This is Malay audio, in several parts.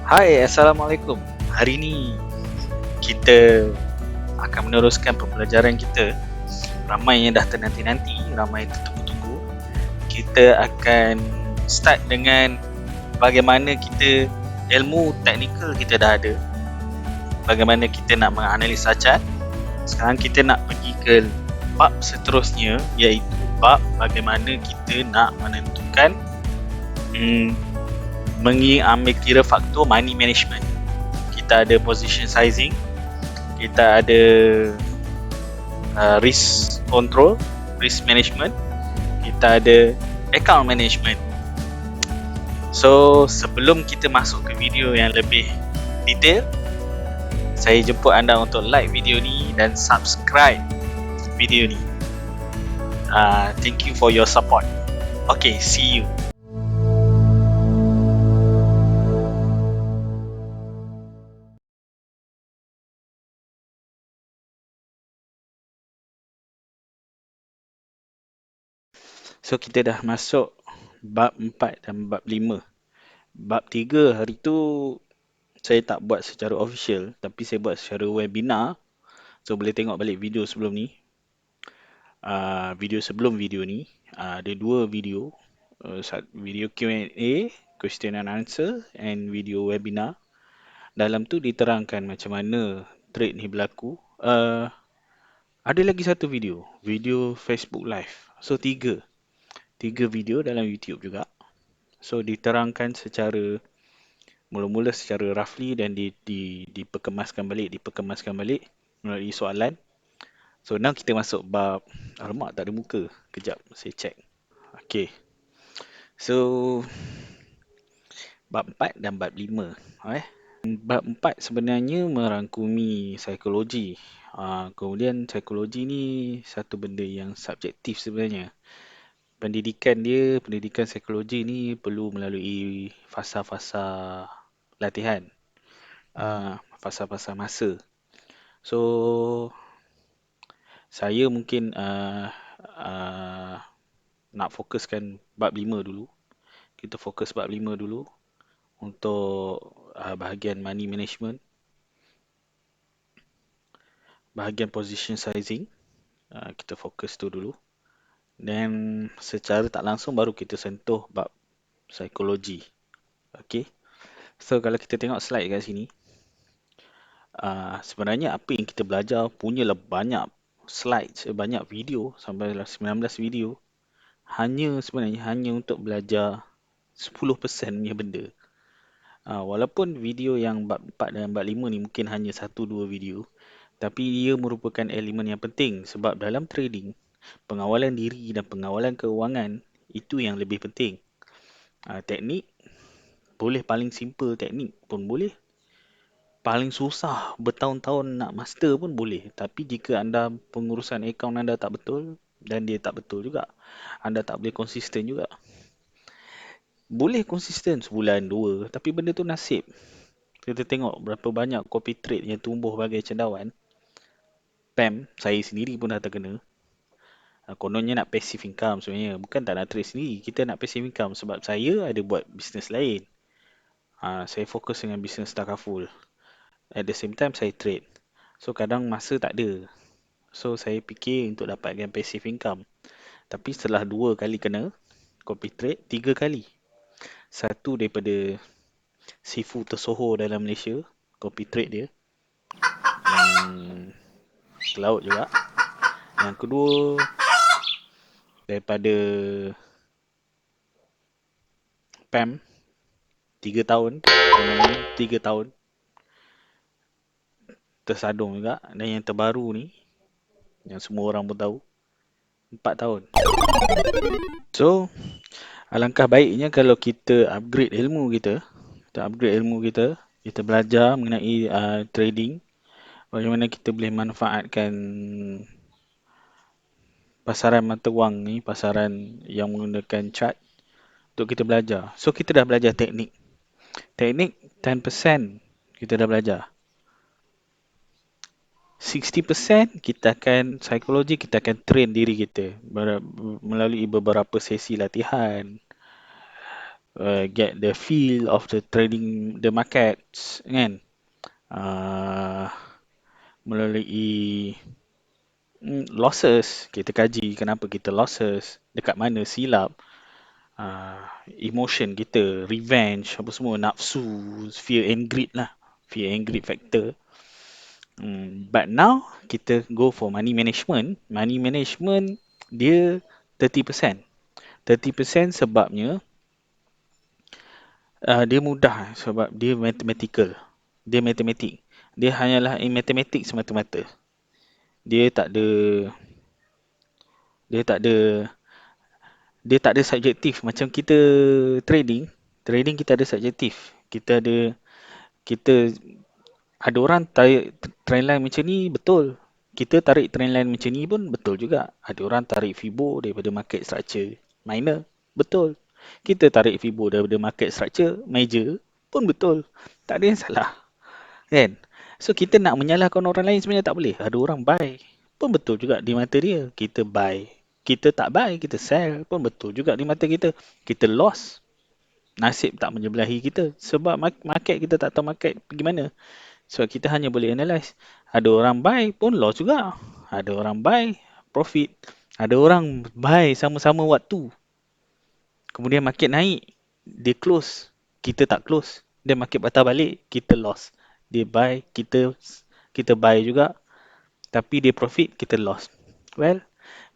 Hai, Assalamualaikum. Hari ini kita akan meneruskan pembelajaran kita. Ramai yang dah ternanti-nanti, ramai yang tertunggu-tunggu. Kita akan start dengan bagaimana kita ilmu teknikal kita dah ada. Bagaimana kita nak menganalisa chart. Sekarang kita nak pergi ke bab seterusnya, iaitu bab bagaimana kita nak menentukan mengambil kira faktor money management. Kita ada position sizing, kita ada risk control, risk management, kita ada account management. So sebelum kita masuk ke video yang lebih detail, saya jemput anda untuk like video ni dan subscribe video ni. Thank you for your support. Okay, see you. So kita dah masuk bab 4 dan bab 5. Bab 3 hari tu saya tak buat secara official, tapi saya buat secara webinar. So boleh tengok balik video sebelum ni. Video sebelum video ni ada dua video. Video Q&A, question and answer, and video webinar. Dalam tu diterangkan macam mana trade ni berlaku. Ada lagi satu video, video Facebook Live. So tiga video dalam YouTube juga. So diterangkan secara mula-mula secara roughly dan diperkemaskan balik melalui soalan. So now kita masuk bab. Alamak, tak ada muka. Kejap saya check. Okay, so bab 4 dan bab 5. Bab 4 sebenarnya merangkumi psikologi. Kemudian psikologi ni satu benda yang subjektif sebenarnya. Pendidikan psikologi ni perlu melalui fasa-fasa latihan, fasa-fasa masa. So saya mungkin nak fokuskan bab 5 dulu. Kita fokus bab 5 dulu untuk bahagian money management, bahagian position sizing. Kita fokus tu dulu. Dan secara tak langsung baru kita sentuh bab psikologi. Okay. So kalau kita tengok slide kat sini, sebenarnya apa yang kita belajar punyalah banyak slides, banyak video, sampai 19 video. Sebenarnya hanya untuk belajar 10% punya benda. Walaupun video yang bab 4 dan bab 5 ni mungkin hanya 1-2 video, tapi dia merupakan elemen yang penting sebab dalam trading, pengawalan diri dan pengawalan keuangan itu yang lebih penting. Teknik boleh paling simple, teknik pun boleh. Paling susah bertahun-tahun nak master pun boleh. Tapi jika anda pengurusan akaun anda tak betul, dan dia tak betul juga, anda tak boleh konsisten juga. Boleh konsisten sebulan, dua, tapi benda tu nasib. Kita tengok berapa banyak copy trade yang tumbuh bagai cendawan. PAM, saya sendiri pun dah terkena. Kononnya nak passive income sebenarnya. Bukan tak nak trade sendiri. Kita nak passive income sebab saya ada buat bisnes lain. Saya fokus dengan bisnes takaful. At the same time, saya trade. So, kadang masa tak ada. So, saya fikir untuk dapatkan passive income. Tapi setelah 2 kali kena copy trade, 3 kali. Satu daripada Sifu tersohor dalam Malaysia, copy trade dia. Yang ke laut juga. Yang kedua, daripada PAM, 3 tahun. 3 tahun. Tersadung juga. Dan yang terbaru ni, yang semua orang pun tahu, 4 tahun. So, alangkah baiknya kalau kita upgrade ilmu kita. Kita belajar mengenai trading. Bagaimana kita boleh manfaatkan pasaran mata wang ni, pasaran yang menggunakan chart untuk kita belajar. So, kita dah belajar teknik. Teknik 10% kita dah belajar. 60% kita akan psikologi, kita akan train diri kita melalui beberapa sesi latihan. get the feel of the trading the markets kan. Uh, Melalui losses, kita kaji kenapa kita losses, dekat mana silap, emotion kita, revenge, apa semua, nafsu, fear and greed lah. Fear and greed factor. But now, kita go for money management. Money management, dia 30%. 30% sebabnya, dia mudah sebab dia mathematical. Dia matematik. Dia hanyalah matematik semata-mata. Dia tak ada, dia tak ada dia tak ada subjektif macam kita trading. Trading kita ada subjektif. Kita ada orang tarik trend line macam ni betul. Kita tarik trend line macam ni pun betul juga. Ada orang tarik Fibo daripada market structure minor, betul. Kita tarik Fibo daripada market structure major pun betul. Tak ada yang salah, kan? So kita nak menyalahkan orang lain sebenarnya tak boleh. Ada orang buy pun betul juga di mata dia. Kita buy, kita tak buy, kita sell pun betul juga di mata kita. Kita loss, nasib tak menyebelahi kita. Sebab market kita tak tahu market pergi mana. Sebab kita hanya boleh analyse. Ada orang buy pun loss juga. Ada orang buy profit. Ada orang buy sama-sama waktu. Kemudian market naik, dia close, kita tak close. Dia market patah balik, kita loss. Dia buy, kita buy juga. Tapi dia profit, kita loss. Well,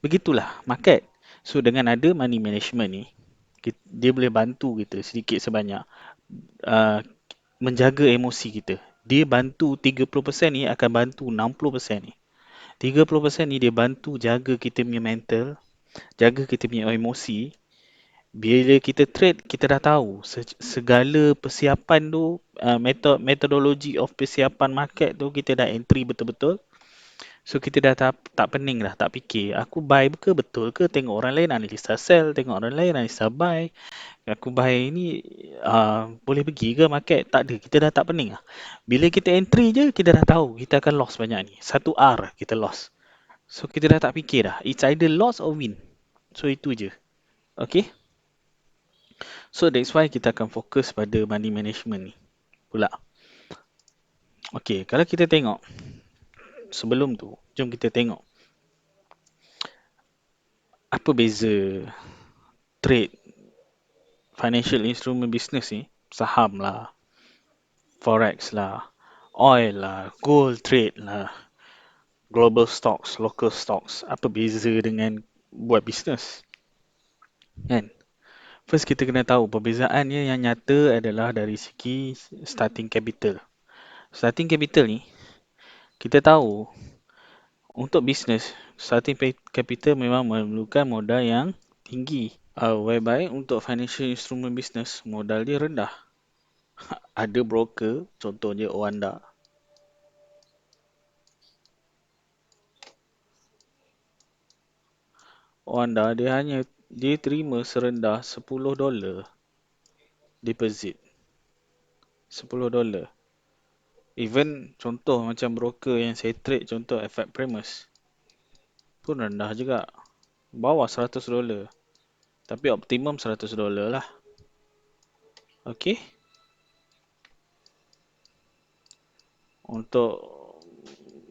begitulah market. So dengan ada money management ni, dia boleh bantu kita sedikit sebanyak uh, menjaga emosi kita. Dia bantu 30% ni akan bantu 60% ni. 30% ni dia bantu jaga kita punya mental, jaga kita punya emosi. Bila kita trade, kita dah tahu segala persiapan tu, metodologi of persiapan market tu, kita dah entry betul-betul. So kita dah tak pening dah, tak fikir aku buy ke betul ke, tengok orang lain analisa sell, tengok orang lain analisa buy. Aku buy ni boleh pergi ke market? Tak ada, kita dah tak pening lah. Bila kita entry je, kita dah tahu kita akan loss banyak ni. 1R kita loss. So kita dah tak fikir dah. It's either loss or win. So itu je. Okay. So that's why kita akan fokus pada money management ni pula. Okay, kalau kita tengok sebelum tu, jom kita tengok apa beza trade financial instrument business ni. Saham lah, forex lah, oil lah, gold trade lah, global stocks, local stocks. Apa beza dengan buat bisnes, kan? First kita kena tahu perbezaannya yang nyata adalah dari segi starting capital. Starting capital ni, kita tahu untuk bisnes, starting capital memang memerlukan modal yang tinggi. Whereby untuk financial instrument business, modal dia rendah. Ada broker, contohnya Oanda. Oanda dia terima serendah $10 deposit. $10. Even contoh macam broker yang saya trade, contoh FX Premise, pun rendah juga. Bawah $100. Tapi optimum $100 lah. Okay. Untuk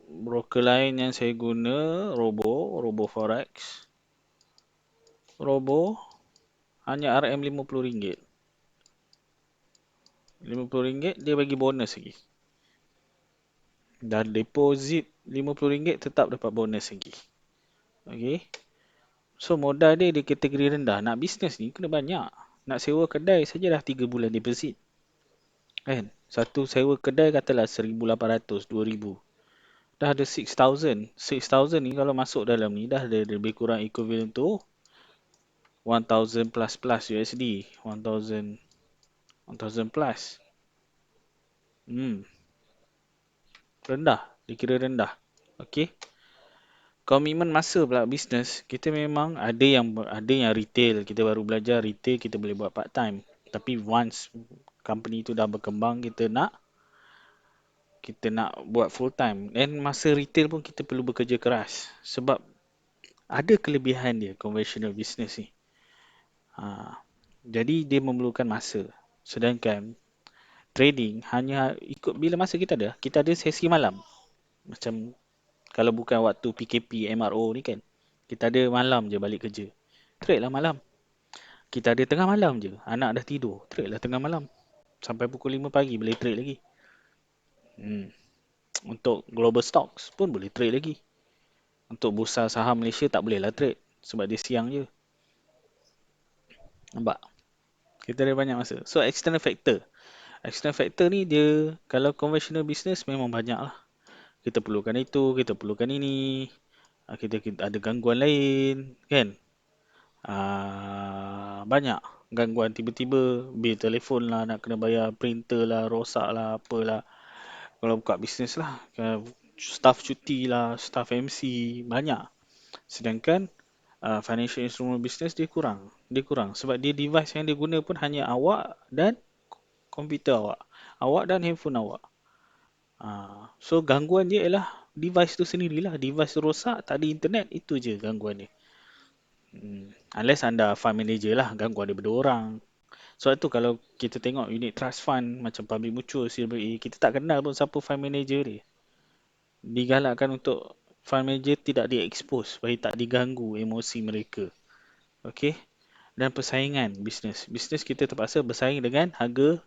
broker lain yang saya guna, Robo Forex. Robo hanya RM RM50. RM50 dia bagi bonus lagi. Dan deposit RM50 tetap dapat bonus lagi. Okay. So modal dia di kategori rendah. Nak bisnes ni kena banyak. Nak sewa kedai saja dah 3 bulan deposit. Kan? Satu sewa kedai katalah 1,800, 2,000. Dah ada 6,000. 6,000 ni kalau masuk dalam ni dah ada lebih kurang equivalent tu 1,000 plus USD. 1,000 plus. Rendah. Dikira rendah. Okay. Komitmen masa pula bisnes, kita memang ada yang retail, kita baru belajar retail, kita boleh buat part time. Tapi once company tu dah berkembang, kita nak buat full time. Dan masa retail pun kita perlu bekerja keras. Sebab ada kelebihan dia conventional business ni. Jadi dia memerlukan masa. Sedangkan trading hanya ikut bila masa kita ada. Kita ada sesi malam. Macam kalau bukan waktu PKP, MRO ni kan. Kita ada malam je balik kerja. Trade lah malam. Kita ada tengah malam je. Anak dah tidur. Trade lah tengah malam. Sampai pukul 5 pagi boleh trade lagi. Hmm. Untuk global stocks pun boleh trade lagi. Untuk bursa saham Malaysia tak boleh lah trade. Sebab dia siang je. Nampak? Kita ada banyak masa. So external factor. External factor ni dia kalau conventional business memang banyak lah. Kita perlukan itu, kita perlukan ini. Kita ada gangguan lain kan. Banyak gangguan tiba-tiba bil telefon lah, nak kena bayar printer lah, rosak lah, apalah. Kalau buka bisnes lah, staff cuti lah, staff MC, banyak. Sedangkan financial instrument business dia kurang. Dia kurang sebab dia device yang dia guna pun hanya awak dan komputer awak. Awak dan handphone awak. So gangguan dia ialah device tu sendirilah. Device tu rosak, tak ada internet, itu je gangguan dia. Unless anda fund manager lah, gangguan daripada orang. Sebab tu kalau kita tengok unit trust fund macam Public Mutual, Silver A, kita tak kenal pun siapa fund manager dia. Digalakkan untuk fund manager tidak di-expose supaya tak diganggu emosi mereka. Okey. Dan persaingan bisnes. Bisnes kita terpaksa bersaing dengan harga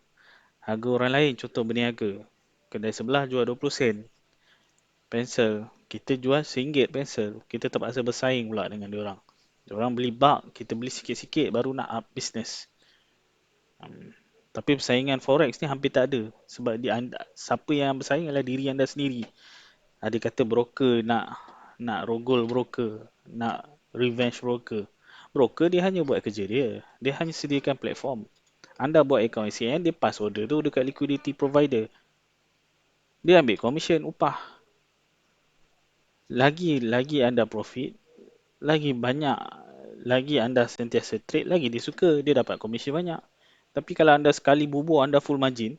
orang lain. Contoh berniaga. Kedai sebelah jual 20 sen pensel. Kita jual RM1 pensel. Kita terpaksa bersaing pula dengan diorang. Diorang beli bulk, kita beli sikit-sikit baru nak up bisnes. Tapi persaingan forex ni hampir tak ada. Sebab siapa yang bersaing adalah diri anda sendiri. Ada kata broker nak rogol broker, nak revenge broker. Broker dia hanya buat kerja dia. Dia hanya sediakan platform. Anda buat account ACN, dia pass order tu dekat liquidity provider. Dia ambil commission, upah. Lagi anda profit, lagi banyak, lagi anda sentiasa trade, lagi dia suka, dia dapat commission banyak. Tapi kalau anda sekali bubur, anda full margin,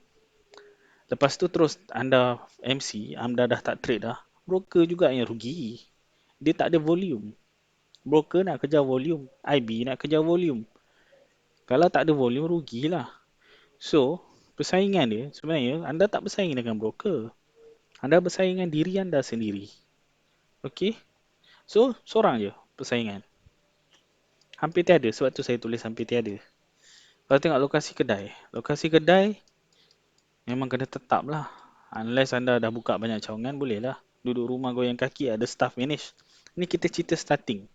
lepas tu terus anda MC, anda dah tak trade dah, broker juga yang rugi. Dia tak ada volume. Broker nak kejar volume, IB nak kejar volume. Kalau tak ada volume, rugilah. So, persaingan dia sebenarnya anda tak bersaing dengan broker. Anda bersaing dengan diri anda sendiri. Okey? So, seorang je persaingan. Hampir tiada, sebab tu saya tulis hampir tiada. Kalau tengok lokasi kedai memang kena tetap lah. Unless anda dah buka banyak cawangan, boleh lah. Duduk rumah goyang kaki, ada staff manage. Ni kita cerita starting.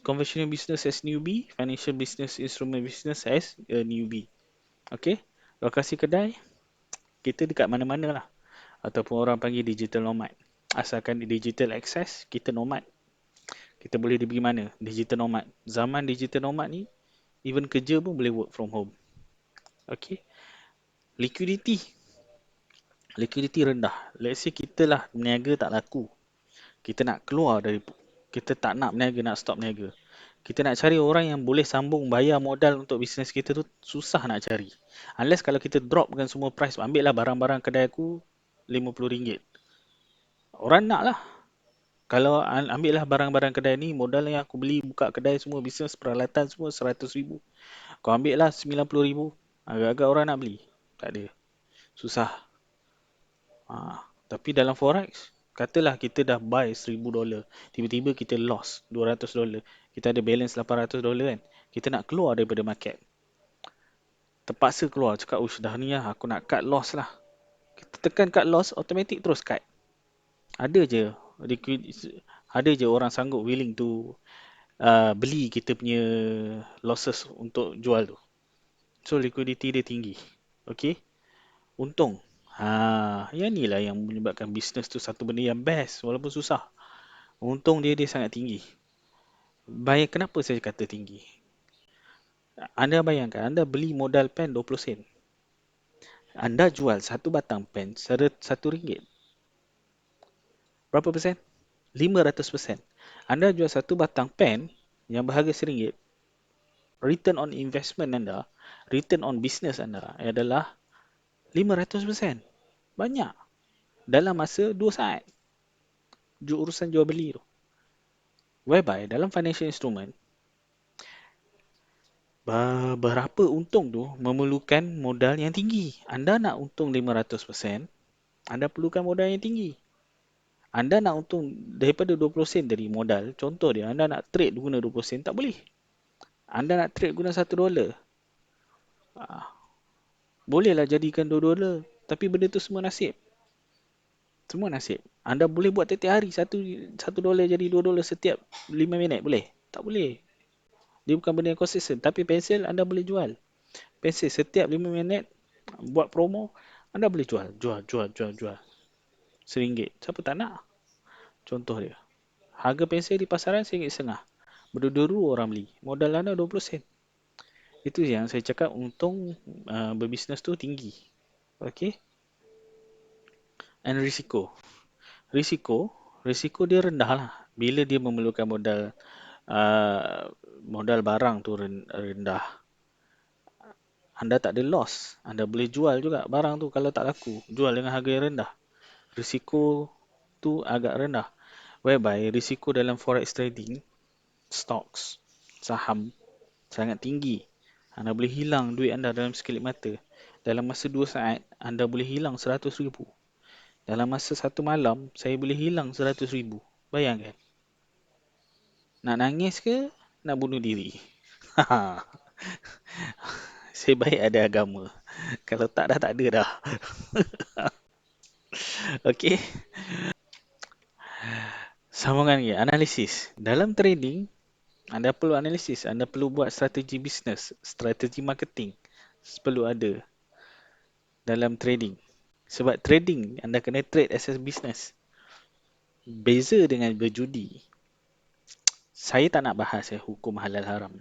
Conventional business as newbie, financial business, instrument business as a newbie. Okay? Lokasi kedai, kita dekat mana-mana lah. Ataupun orang panggil digital nomad. Asalkan digital access, kita nomad. Kita boleh pergi mana? Digital nomad. Zaman digital nomad ni, even kerja pun boleh work from home. Okay? Liquidity. Liquidity rendah. Let's say kita lah berniaga tak laku. Kita nak keluar dari, kita tak nak berniaga, nak stop berniaga. Kita nak cari orang yang boleh sambung bayar modal untuk bisnes kita tu, susah nak cari. Unless kalau kita dropkan semua price, ambil lah barang-barang kedai aku RM50. Orang nak lah. Kalau ambil lah barang-barang kedai ni, modal yang aku beli buka kedai semua, bisnes peralatan semua RM100,000. Kau ambil lah RM90,000. Agak-agak orang nak beli. Tak ada. Susah. Tapi dalam forex, katalah kita dah buy $1,000, tiba-tiba kita loss $200, kita ada balance $800 kan, kita nak keluar daripada market, terpaksa keluar, cakap ush dah ni lah, aku nak cut loss lah. Kita tekan cut loss, automatic terus cut. Ada je ada je orang sanggup willing to beli kita punya losses untuk jual tu. So liquidity dia tinggi. Okay. Untung. Yang ni lah yang menyebabkan bisnes tu satu benda yang best walaupun susah. Untung dia sangat tinggi. Kenapa saya kata tinggi? Anda bayangkan, anda beli modal pen 20 sen. Anda jual satu batang pen RM1. Berapa persen? 500%. Anda jual satu batang pen yang berharga RM1. Return on investment anda, return on business anda adalah 500%. Banyak. Dalam masa 2 saat. Urusan jual beli tu. Whereby dalam financial instrument, Berapa untung tu memerlukan modal yang tinggi. Anda nak untung 500%, anda perlukan modal yang tinggi. Anda nak untung daripada 20% dari modal, contoh dia, anda nak trade guna 20%, tak boleh. Anda nak trade guna $1. Ah, bolehlah jadikan $2, tapi benda tu semua nasib. Semua nasib. Anda boleh buat tiap-tiap hari, satu dolar jadi $2 setiap 5 minit, boleh? Tak boleh. Dia bukan benda yang konsisten. Tapi pensel anda boleh jual. Pensel setiap 5 minit buat promo, anda boleh jual. Jual. RM1. Siapa tak nak? Contoh dia. Harga pensel di pasaran RM1.50. Berdua-dua orang beli. Modal anda 20 sen. Itu yang saya cakap untung berbisnes tu tinggi. Okay. And risiko. Risiko dia rendah lah. Bila dia memerlukan modal barang tu rendah, anda tak ada loss. Anda boleh jual juga barang tu kalau tak laku. Jual dengan harga yang rendah. Risiko tu agak rendah. Whereby risiko dalam forex trading, stocks, saham sangat tinggi. Anda boleh hilang duit anda dalam sekelip mata. Dalam masa 2 saat, anda boleh hilang RM100,000. Dalam masa 1 malam, saya boleh hilang RM100,000. Bayangkan. Nak nangis ke? Nak bunuh diri? Saya baik ada agama. Kalau tak dah tak ada dah. Okey. Sambungan lagi. Analisis. Dalam trading, anda perlu analisis. Anda perlu buat strategi bisnes, strategi marketing. Perlu ada dalam trading. Sebab trading, anda kena trade as a business. Beza dengan berjudi. Saya tak nak bahas hukum halal haram.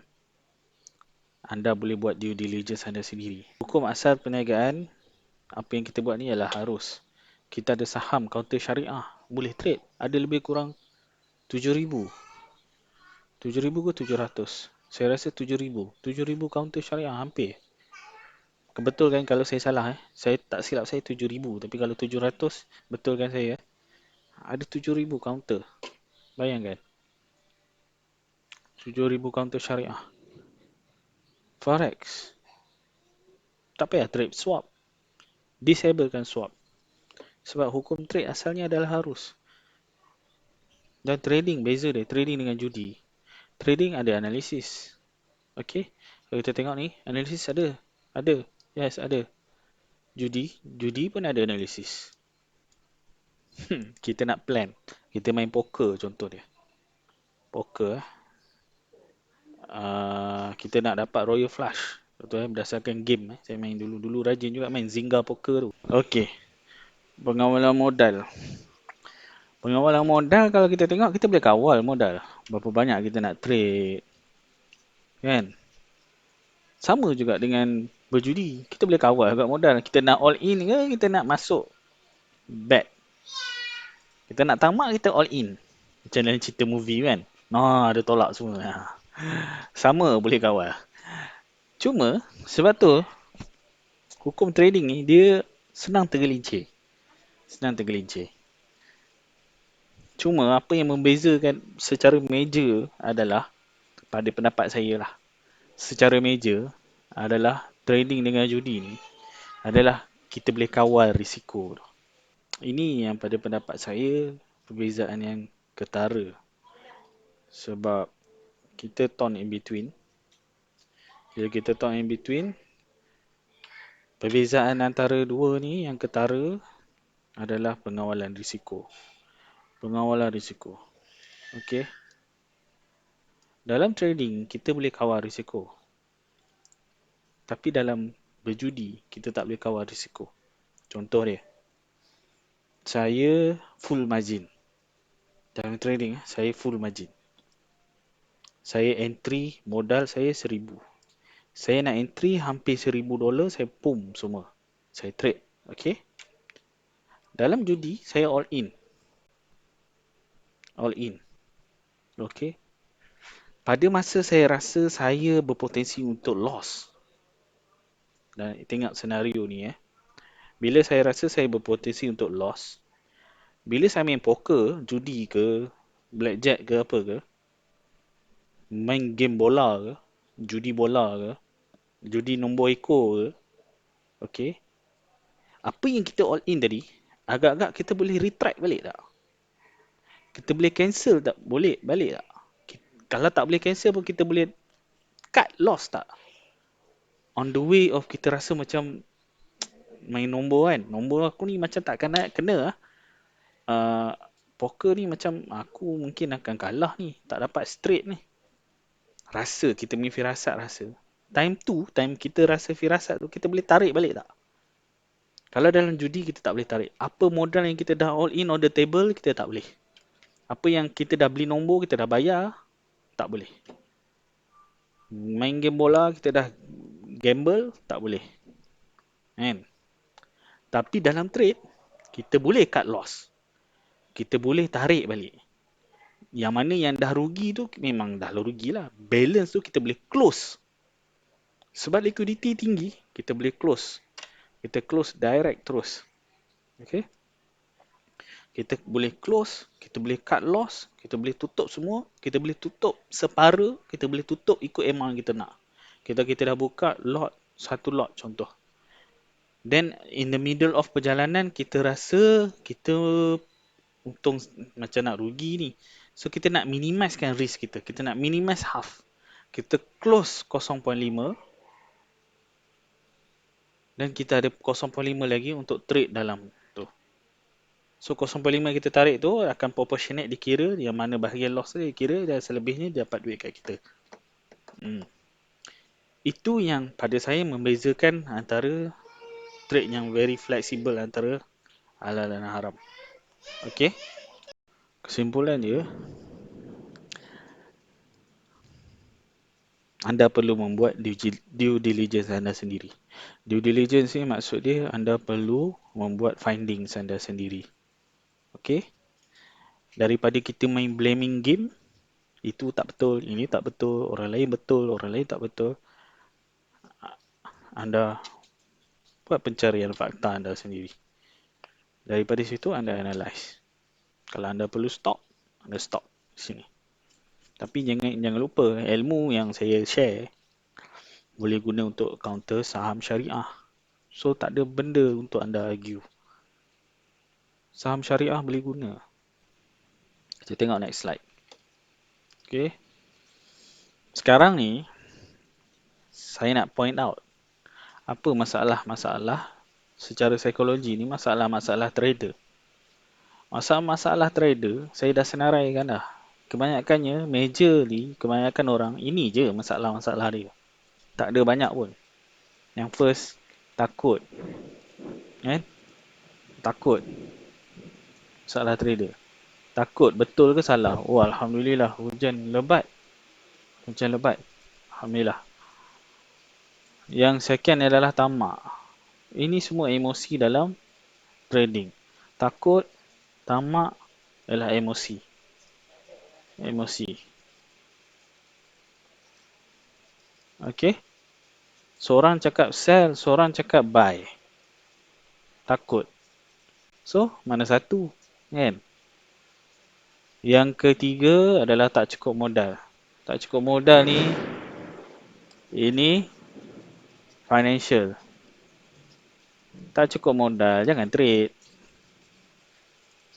Anda boleh buat due diligence anda sendiri. Hukum asal perniagaan, apa yang kita buat ni ialah harus. Kita ada saham counter syariah, boleh trade. Ada lebih kurang 7,000. 7,000 ke 700? Saya rasa 7,000. 7,000 counter syariah hampir. Betul kan kalau saya salah Saya tak silap saya 7,000. Tapi kalau 700, betul kan saya Ada 7,000 counter. Bayangkan. 7,000 counter syariah. Forex. Tak payah trade swap. Disablekan swap. Sebab hukum trade asalnya adalah harus. Dan trading beza dia. Trading dengan judi. Trading ada analisis. Okay. Kalau kita tengok ni, analisis ada. Ada. Yes, ada. Judi pun ada analisis. Kita nak plan. Kita main poker contoh dia. Poker kita nak dapat royal flush. Betul berdasarkan game saya main dulu rajin juga main Zynga poker tu. Okey. Pengawalan modal. Pengawalan modal kalau kita tengok kita boleh kawal modal. Berapa banyak kita nak trade. Kan? Sama juga dengan berjudi. Kita boleh kawal juga modal. Kita nak all in ke kita nak masuk bet. Kita nak tamak kita all in. Macam dalam cerita movie kan. Ada tolak semua. Sama boleh kawal. Cuma sebab tu hukum trading ni dia senang tergelincir. Cuma apa yang membezakan secara major adalah pada pendapat saya lah. Secara major adalah trading dengan judi ni adalah kita boleh kawal risiko. Ini yang pada pendapat saya perbezaan yang ketara. Sebab kita torn in between. Bila kita torn in between, perbezaan antara dua ni yang ketara adalah pengawalan risiko. Okey. Dalam trading, kita boleh kawal risiko. Tapi dalam berjudi, kita tak boleh kawal risiko. Contoh dia. Saya full margin. Dalam trading, saya full margin. Saya entry, modal saya 1,000. Saya nak entry hampir $1,000, saya pum semua. Saya trade. Okey. Dalam judi, saya all in. Okey. Pada masa saya rasa saya berpotensi untuk loss. Dan tengok senario ni Bila saya rasa saya berpotensi untuk loss, bila saya main poker, judi ke, blackjack ke apa ke, main game bola ke, judi bola ke, judi nombor ekor ke, okey. Apa yang kita all in tadi, agak-agak kita boleh retract balik tak? Kita boleh cancel tak? Boleh balik tak? Kalau tak boleh cancel pun kita boleh cut loss tak? On the way of kita rasa macam main nombor kan. Nombor aku ni macam tak kena lah. Poker ni macam aku mungkin akan kalah ni. Tak dapat straight ni. Rasa, kita punya firasat rasa. Time kita rasa firasat tu, kita boleh tarik balik tak? Kalau dalam judi kita tak boleh tarik. Apa modal yang kita dah all in on the table, kita tak boleh. Apa yang kita dah beli nombor, kita dah bayar, tak boleh. Main game bola, kita dah gamble, tak boleh. Kan? Tapi dalam trade, kita boleh cut loss. Kita boleh tarik balik. Yang mana yang dah rugi tu memang dah rugi lah. Balance tu kita boleh close. Sebab liquidity tinggi, kita boleh close. Kita close direct terus. Okay? Kita boleh close, kita boleh cut loss, kita boleh tutup semua, kita boleh tutup separa, kita boleh tutup ikut amount kita nak. Kita dah buka lot, satu lot contoh. Then in the middle of perjalanan, kita rasa kita untung macam nak rugi ni. So kita nak minimizekan risk kita. Kita nak minimize half. Kita close 0.5 dan kita ada 0.5 lagi untuk trade dalam tu. So 0.5 kita tarik tu akan proportionate dikira, yang mana bahagian loss tu dikira dan selebihnya dapat duit kat kita. Itu yang pada saya membezakan antara trade yang very flexible antara halal dan haram. Okay. Kesimpulan dia, anda perlu membuat due diligence anda sendiri. Due diligence ni maksud dia anda perlu membuat findings anda sendiri. Okay. Daripada kita main blaming game, itu tak betul, ini tak betul, orang lain betul, orang lain tak betul. Anda buat pencarian fakta anda sendiri. Daripada situ anda analyse. Kalau anda perlu stop, anda stop di sini. Tapi jangan lupa, ilmu yang saya share boleh guna untuk counter saham syariah. So tak ada benda untuk anda argue. Saham syariah boleh guna. Kita tengok next slide. Okay. Sekarang ni saya nak point out apa masalah-masalah secara psikologi ni, masalah-masalah trader. Masalah-masalah trader saya dah senaraikan dah. Kebanyakannya, majorly, kebanyakan orang, ini je masalah-masalah dia. Tak ada banyak pun. Yang first, takut. Takut. Masalah trader. Takut, betul ke salah? Oh, Alhamdulillah, hujan lebat. Alhamdulillah. Yang second adalah tamak. Ini semua emosi dalam trading. Takut, tamak adalah emosi. Okay. Seorang cakap sell, seorang cakap buy. Takut. So, mana satu? Kan? Yang ketiga adalah tak cukup modal. Tak cukup modal ni, ini financial. Tak cukup modal, jangan trade.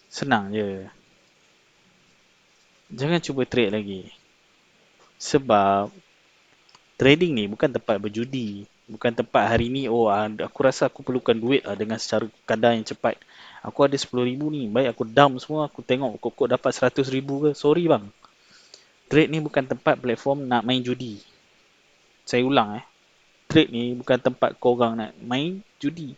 Senang je. Jangan cuba trade lagi. Sebab trading ni bukan tempat berjudi. Bukan tempat hari ni, aku rasa aku perlukan duit dengan secara kadar yang cepat. Aku ada 10,000 ni, baik aku dump semua, aku tengok kok dapat 100,000 ke. Sorry bang. Trade ni bukan tempat platform nak main judi. Saya ulang trade ni bukan tempat korang nak main judi.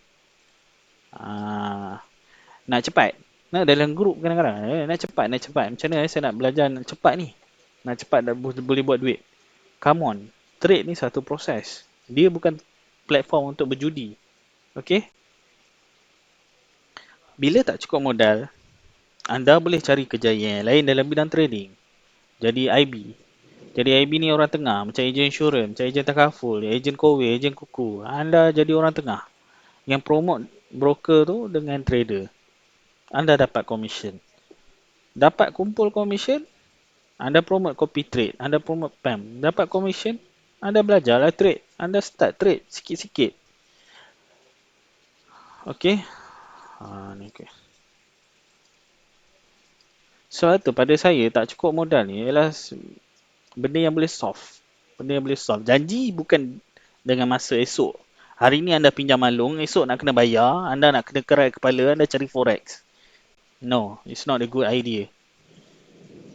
Nak cepat. Nah, dalam grup kadang-kadang nak cepat. Macam mana saya nak belajar nak cepat ni? Nak cepat dah boleh buat duit. Come on. Trade ni satu proses. Dia bukan platform untuk berjudi. Okay? Bila tak cukup modal, anda boleh cari kejayaan lain dalam bidang trading. Jadi IB. Jadi IB ni orang tengah. Macam ejen insurans, macam ejen takaful, ejen kowe, ejen kuku. Anda jadi orang tengah yang promote broker tu dengan trader. Anda dapat commission. Dapat kumpul commission, anda promote copy trade, anda promote PAM, dapat commission, Anda belajarlah trade. Anda start trade sikit-sikit. Okey. Ni okey. Soal tu pada saya tak cukup modal ni ialah benda yang boleh solve. Benda yang boleh solve. Janji bukan dengan masa esok. Hari ni anda pinjam malung, esok nak kena bayar, anda nak kena kerai kepala, anda cari forex. No, it's not a good idea.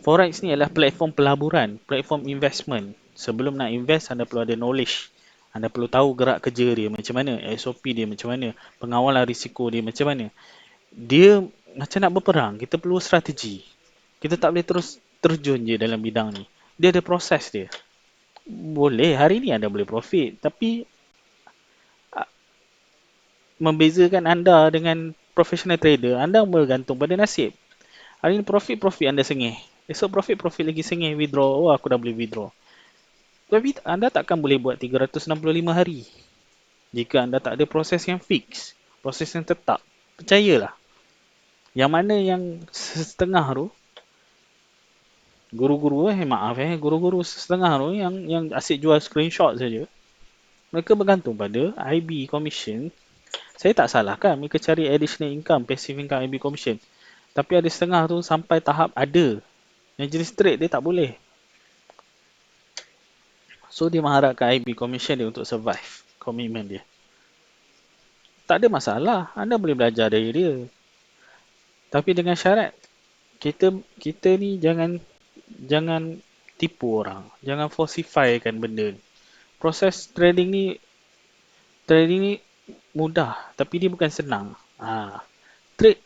Forex ni adalah platform pelaburan, platform investment. Sebelum nak invest, anda perlu ada knowledge. Anda perlu tahu gerak kerja dia macam mana, SOP dia macam mana, pengawalan risiko dia macam mana. Dia macam nak berperang, kita perlu strategi. Kita tak boleh terus terjun je dalam bidang ni. Dia ada proses dia. Boleh, hari ni anda boleh profit. Tapi membezakan anda dengan professional trader, anda bergantung pada nasib. Hari ni profit anda sengih. Esok profit lagi sengih withdraw. Oh, aku dah boleh withdraw. Tapi anda takkan boleh buat 365 hari jika anda tak ada proses yang fix, proses yang tetap. Percayalah. Yang mana yang setengah tu, guru-guru guru-guru setengah tu yang asyik jual screenshot saja. Mereka bergantung pada IB commission. Saya tak salahkan mereka cari additional income, passive income IB commission. Tapi ada setengah tu sampai tahap ada. Yang jenis trade dia tak boleh. So dia mengharapkan IB commission dia untuk survive komitmen dia. Tak ada masalah, anda boleh belajar dari dia. Tapi dengan syarat kita ni jangan tipu orang, jangan falsifykan benda ni. Proses trading ni mudah tapi dia bukan senang. Trade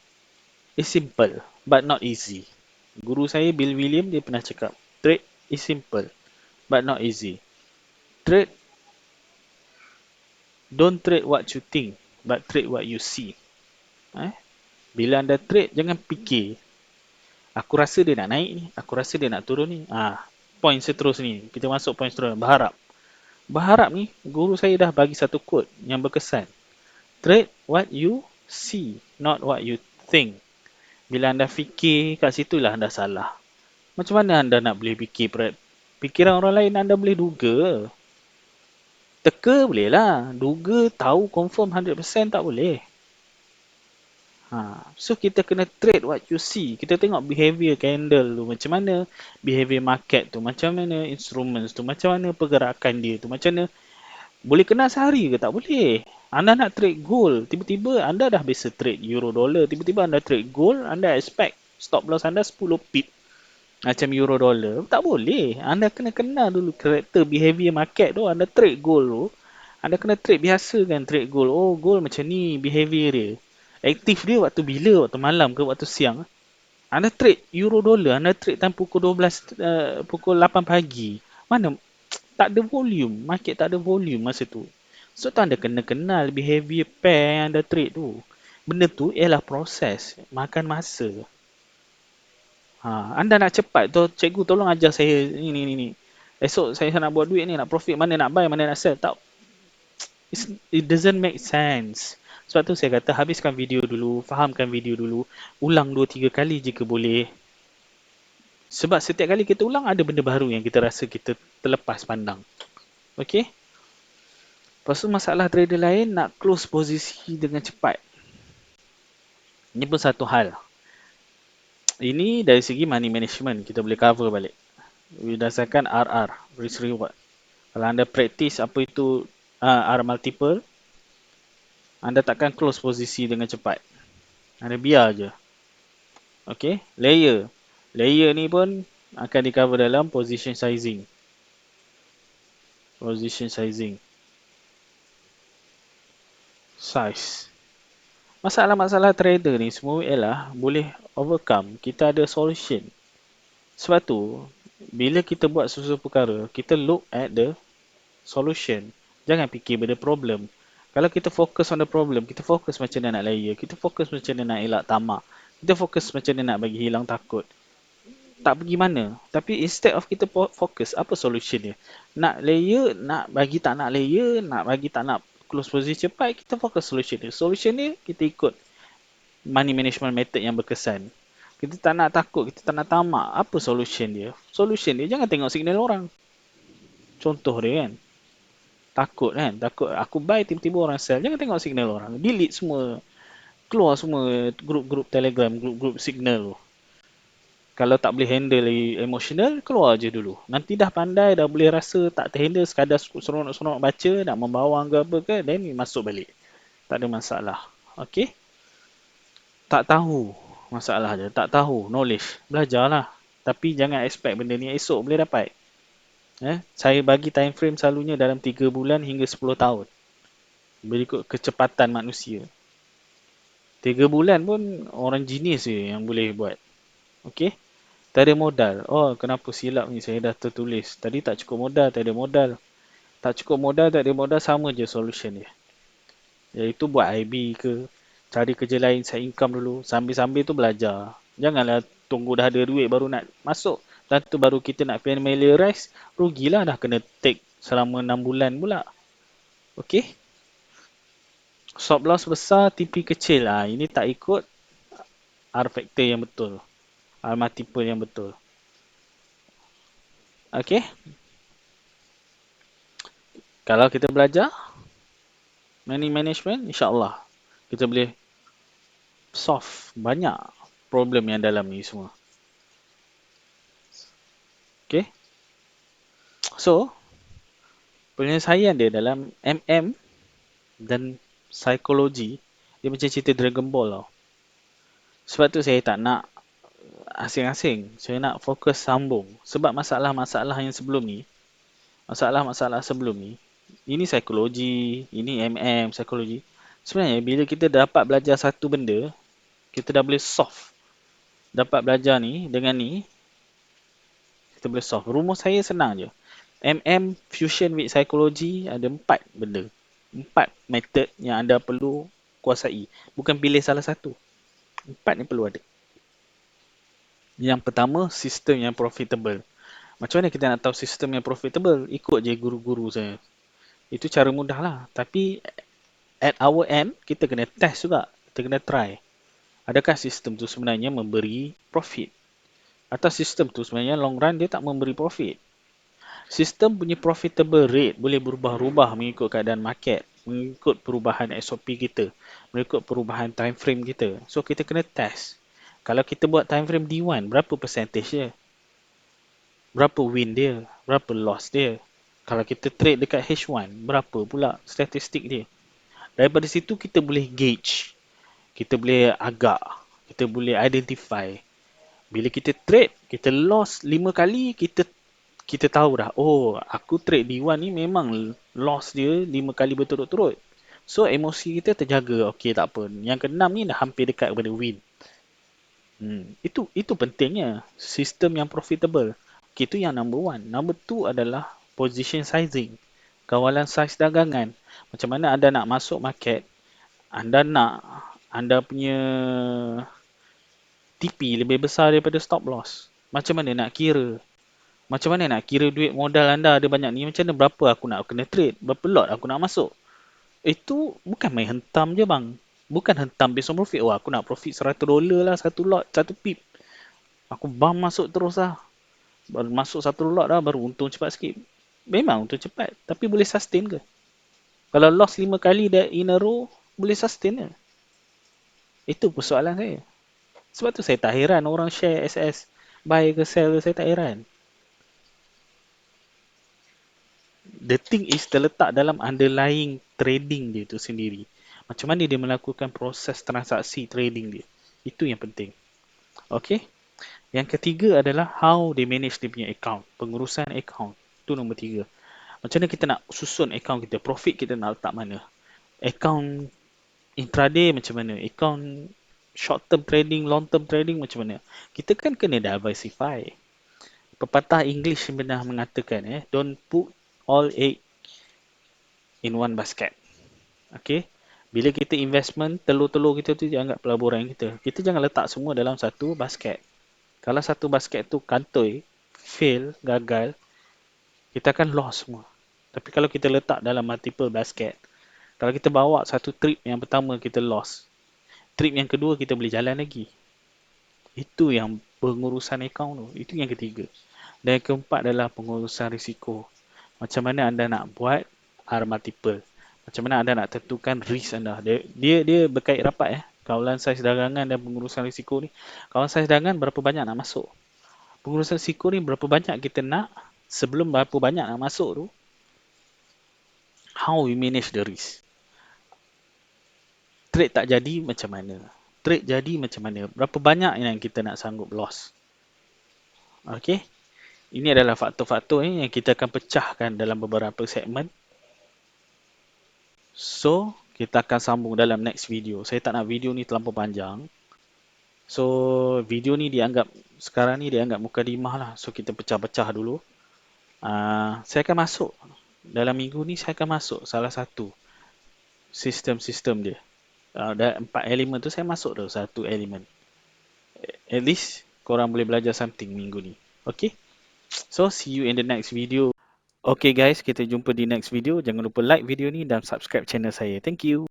is simple but not easy. Guru saya Bill William dia pernah cakap, trade is simple but not easy. Trade, don't trade what you think but trade what you see. Bila anda trade jangan fikir aku rasa dia nak naik ni, aku rasa dia nak turun ni. Point seterus ni, kita masuk point seterus, berharap. Berharap ni guru saya dah bagi satu quote yang berkesan. Trade what you see, not what you think. Bila anda fikir kat situlah anda salah. Macam mana anda nak boleh fikir fikiran orang lain anda boleh duga. Teka boleh lah, duga tahu confirm 100% tak boleh. So kita kena trade what you see. Kita tengok behavior candle tu macam mana, behavior market tu macam mana, instruments tu macam mana, pergerakan dia tu macam mana. Boleh kena sehari ke? Tak boleh. Anda nak trade gold, tiba-tiba anda dah biasa trade euro dollar, tiba-tiba anda trade gold, anda expect stop loss anda 10 pip macam euro dollar. Tak boleh. Anda kena kenal dulu karakter behavior market tu. Anda trade gold tu, anda kena trade biasa kan trade gold. Oh, gold macam ni behavior dia. Aktif dia waktu bila? Waktu malam ke waktu siang? Anda trade euro dollar, anda trade time pukul 12, pukul 8 pagi. Mana? Tak ada volume. Market tak ada volume masa tu. So tu anda kena kenal behavior pair yang anda trade tu. Benda tu ialah proses. Makan masa. Anda nak cepat tu, cikgu tolong ajar saya ni. Esok saya nak buat duit ni, nak profit, mana nak buy, mana nak sell. Tak. It doesn't make sense. Sebab tu saya kata habiskan video dulu, fahamkan video dulu, ulang 2-3 kali jika boleh. Sebab setiap kali kita ulang ada benda baru yang kita rasa kita terlepas pandang. Okey? Lepas tu masalah trader lain nak close posisi dengan cepat. Ini pun satu hal. Ini dari segi money management kita boleh cover balik. Berdasarkan RR, risk reward. Kalau anda practice apa itu R multiple, anda takkan close posisi dengan cepat. Anda biar je. Okay, layer. Layer ni pun akan di cover dalam position sizing. Position sizing. Size. Masalah-masalah trader ni semua ialah boleh overcome. Kita ada solution. Sebab tu, bila kita buat sesuatu perkara, kita look at the solution. Jangan fikir pada problem. Kalau kita fokus on the problem, kita fokus macam mana nak layer, kita fokus macam mana nak elak tamak, kita fokus macam mana nak bagi hilang takut. Tak pergi mana. Tapi instead of kita fokus, apa solution dia? Nak layer, nak bagi tak nak layer, nak bagi tak nak close position cepat, kita fokus solution dia. Solution dia, kita ikut money management method yang berkesan. Kita tak nak takut, kita tak nak tamak. Apa solution dia? Solution dia, jangan tengok signal orang. Contoh dia kan. Takut kan, takut aku buy tiba-tiba orang sell. Jangan tengok signal orang, delete semua, keluar semua grup-grup Telegram, grup-grup signal tu. Kalau tak boleh handle emotional, keluar je dulu. Nanti dah pandai, dah boleh rasa tak terhandle, sekadar seronok-seronok baca, nak membawang ke apa ke, then masuk balik. Tak ada masalah. Okay? Tak tahu masalah je. Tak tahu, knowledge. Belajarlah. Tapi jangan expect benda ni esok boleh dapat. Saya bagi time frame selalunya dalam 3 bulan hingga 10 tahun. Berikut kecepatan manusia. 3 bulan pun orang jenis je yang boleh buat. Okay? Tak ada modal. Oh, kenapa silap ni? Saya dah tertulis. Tadi tak cukup modal, tak ada modal. Tak cukup modal, tak ada modal, sama je solution dia. Iaitu buat IB ke, cari kerja lain, set income dulu. Sambil-sambil tu belajar. Janganlah tunggu dah ada duit baru nak masuk. Dan tu baru kita nak familiarize, rugilah dah kena take selama 6 bulan pula. Okay? Stop loss besar, TP kecil. Ini tak ikut R factor yang betul. R multiple yang betul. Okay? Kalau kita belajar money management, insyaAllah kita boleh solve banyak problem yang dalam ni semua. Okay? So, penyelesaian dia dalam MM dan psikologi, dia macam cerita Dragon Ball tau. Sebab tu saya tak nak asing-asing. Saya nak fokus sambung. Sebab masalah-masalah yang sebelum ni, masalah-masalah sebelum ni, ini psikologi, ini MM, psikologi. Sebenarnya bila kita dapat belajar satu benda, kita dah boleh solve. Dapat belajar ni dengan ni, kita boleh solve. Rumus saya senang je. MM fusion with psychology ada 4 benda. 4 method yang anda perlu kuasai. Bukan pilih salah satu. 4 ni perlu ada. Yang pertama, sistem yang profitable. Macam mana kita nak tahu sistem yang profitable? Ikut je guru-guru saya. Itu cara mudah lah. Tapi at our end, kita kena test juga. Kita kena try. Adakah sistem tu sebenarnya memberi profit? Atau sistem tu sebenarnya long run dia tak memberi profit? Sistem punya profitable rate boleh berubah-ubah mengikut keadaan market, mengikut perubahan SOP kita, mengikut perubahan time frame kita. So kita kena test. Kalau kita buat time frame D1, berapa percentage dia? Berapa win dia? Berapa loss dia? Kalau kita trade dekat H1, berapa pula statistik dia? Daripada situ kita boleh gauge. Kita boleh agak. Kita boleh identify. Bila kita trade, kita loss 5 kali, kita tahu dah, oh, aku trade D1 ni memang loss dia 5 kali berturut-turut. So, emosi kita terjaga. Okey, tak apa. Yang ke-6 ni dah hampir dekat kepada win. Itu pentingnya. Sistem yang profitable. Okay, itu yang number 1. Number 2 adalah position sizing. Kawalan saiz dagangan. Macam mana anda nak masuk market, anda punya TP lebih besar daripada stop loss. Macam mana nak kira? Macam mana nak kira duit modal anda ada banyak ni? Macam mana berapa aku nak kena trade? Berapa lot aku nak masuk? Itu bukan main hentam je bang. Bukan hentam based on profit. Wah, aku nak profit $100 lah satu lot, satu pip. Aku bam masuk terus lah. Baru masuk satu lot dah, baru untung cepat sikit. Memang untung cepat. Tapi boleh sustain ke? Kalau loss 5 kali in a row, boleh sustain ke? Itu persoalan saya. Sebab tu saya tak heran orang share SS. Buy ke sell ke, saya tak heran. The thing is terletak dalam underlying trading dia tu sendiri. Macam mana dia melakukan proses transaksi trading dia. Itu yang penting. Okay. Yang ketiga adalah how they manage dia punya account. Pengurusan account. Itu nombor 3. Macam mana kita nak susun account kita. Profit kita nak letak mana. Account intraday macam mana. Account short term trading, long term trading macam mana. Kita kan kena diversify. Pepatah English pernah mengatakan, don't put all egg in one basket. Okay. Bila kita investment, telur-telur kita tu dianggap pelaburan kita. Kita jangan letak semua dalam satu basket. Kalau satu basket tu kantoi, fail, gagal, kita akan loss semua. Tapi kalau kita letak dalam multiple basket, kalau kita bawa satu trip yang pertama kita loss, trip yang kedua kita boleh jalan lagi. Itu yang pengurusan account tu. Itu yang ketiga. Dan yang keempat adalah pengurusan risiko. Macam mana anda nak buat R multiple. Macam mana anda nak tentukan risk anda? Dia berkait rapat kawalan saiz dagangan dan pengurusan risiko ni. Kawalan saiz dagangan berapa banyak nak masuk? Pengurusan risiko ni berapa banyak kita nak sebelum berapa banyak nak masuk tu? How we manage the risk? Trade tak jadi macam mana? Trade jadi macam mana? Berapa banyak yang kita nak sanggup loss? Okay? Ini adalah faktor-faktor yang kita akan pecahkan dalam beberapa segmen. So, kita akan sambung dalam next video. Saya tak nak video ni terlampau panjang. So, video ni sekarang ni dianggap mukadimah lah. So, kita pecah-pecah dulu. Saya akan masuk. Dalam minggu ni saya akan masuk salah satu sistem-sistem dia. Ada 4 elemen tu saya masuk dah satu elemen. At least korang boleh belajar something minggu ni. Okay? So, see you in the next video. Okay guys, kita jumpa di next video. Jangan lupa like video ni dan subscribe channel saya. Thank you.